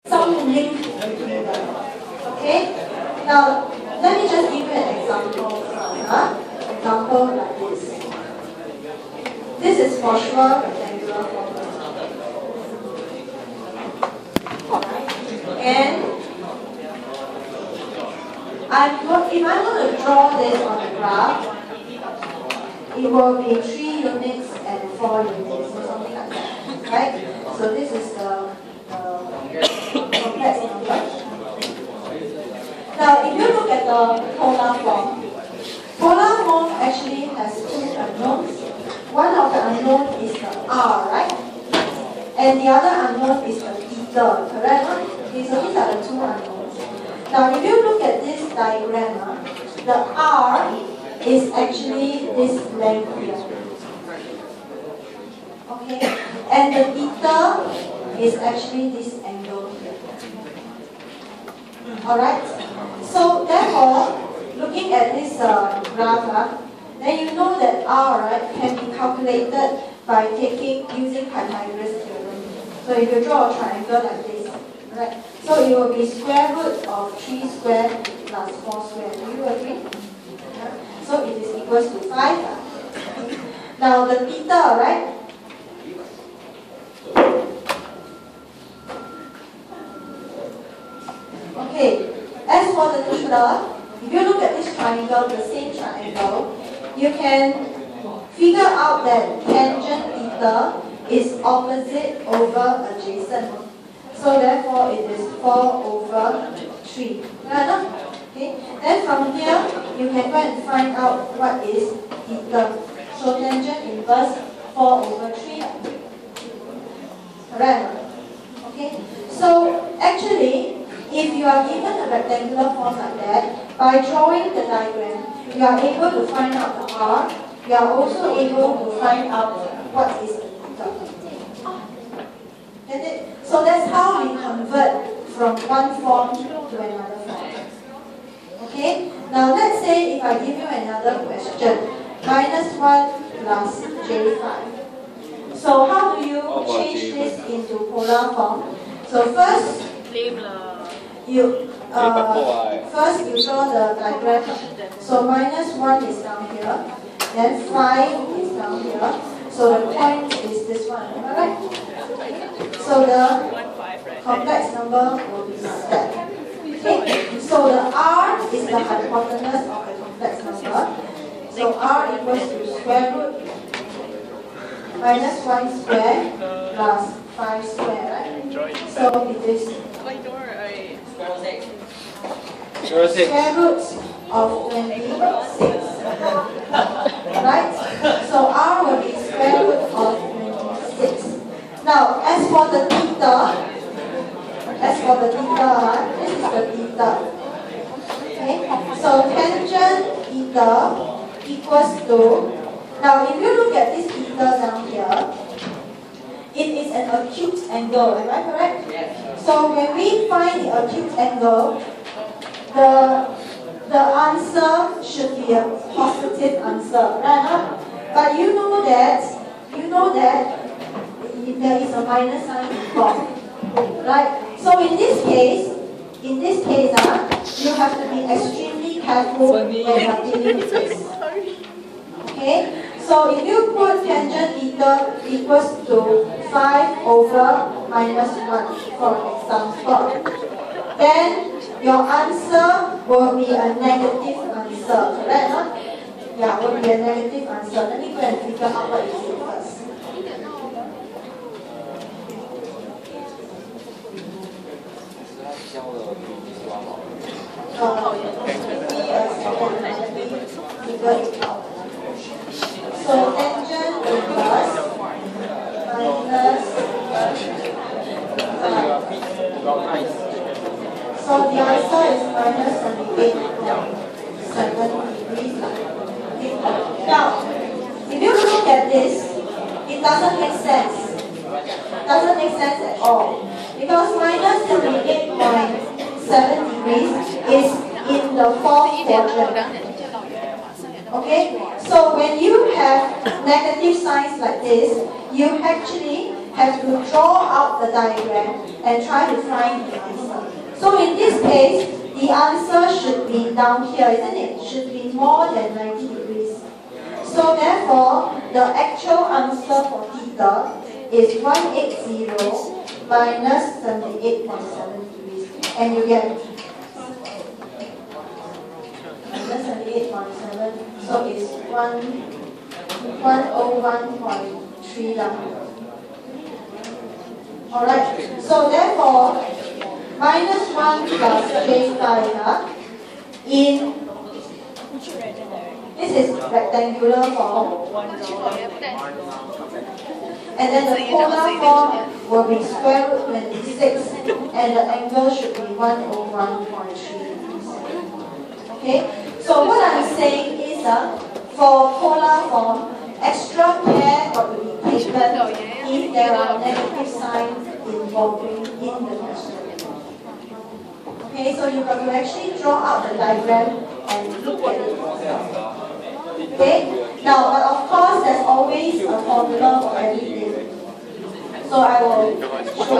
some link between them. Okay? Now, let me just give you an example. Example like this. This is for sure rectangular form. And if I'm going to draw this on the graph, it will be 3 units and 4 units, or something like that, right? So this is the complex number. Now, if you look at the polar form actually has 2 unknowns. One of the unknown is the R, right? And the other unknown is the theta, correct? Okay, so these are the 2 unknowns. Now, if you look at this diagram, the R is actually this length here. Okay? And the theta is actually this angle here. Alright? So, therefore, looking at this graph, then you know that R, right, can be calculated by using Pythagoras theorem. So, if you draw a triangle like this, right? So it will be square root of 3 squared plus 4 squared. Do you agree? Yeah. So it is equals to 5. Now the theta, right? Okay. As for the theta, if you look at this triangle, the same triangle, you can figure out that tangent theta is opposite over adjacent. So therefore it is 4 over 3. Right? Okay. Then from here you can go and find out what is theta. So tangent inverse 4 over 3. Correct? Okay. So actually, if you are given a rectangular form like that, by drawing the diagram, you are able to find out the R. You are also able to find out what is the theta. Get it? So that's how we convert from one form to another form. Okay? Now let's say if I give you another question. -1 plus J5. So how do you change this into polar form? So first, you draw the diagram. So -1 is down here. Then 5 is down here. So the point is this one. Am I right? So the complex number will be set. Okay. So the R is the hypotenuse of the complex number. So R equals to square root -1 square plus 5 square, right? So it is square root of 26. Right? So R will be square root of 26. Now, as for the theta, this is the theta. Okay? So tangent theta equals to, now if you look at this theta down here, it is an acute angle, am I correct? Yes. So when we find the acute angle, the answer should be a positive answer, right? But you know that there is a minus sign involved, right? So in this case, you have to be extremely careful when you are dealing with this. Okay? So if you put tangent theta equals to 5 over -1, for example, then your answer will be a negative answer, correct? Yeah, will be a negative answer. Let me go and figure out what is it first. So tangent inverse minus so the answer is -38.7 degrees. Now, if you look at this, it doesn't make sense. It doesn't make sense at all. Because -38.7 degrees is in the 4th quadrant. Okay? So when you have negative signs like this, you actually have to draw out the diagram and try to find the answer. So in this case, the answer should be down here, isn't it? It should be more than 90 degrees. So therefore, the actual answer for theta is 180 minus 78.7 degrees. And you get minus 78.7, so it's 101.3 down. Alright, so therefore, minus 1 plus j phi in, this is rectangular form, and then the polar form will be square root 26, and the angle should be 101.3 degrees. Okay, so what I'm saying is for polar form, extra care got to be taken if there are negative signs involving in the question. Okay, so you got to actually draw out the diagram and look at it yourself. Okay, now but of course there's always a formula for everything. So I will show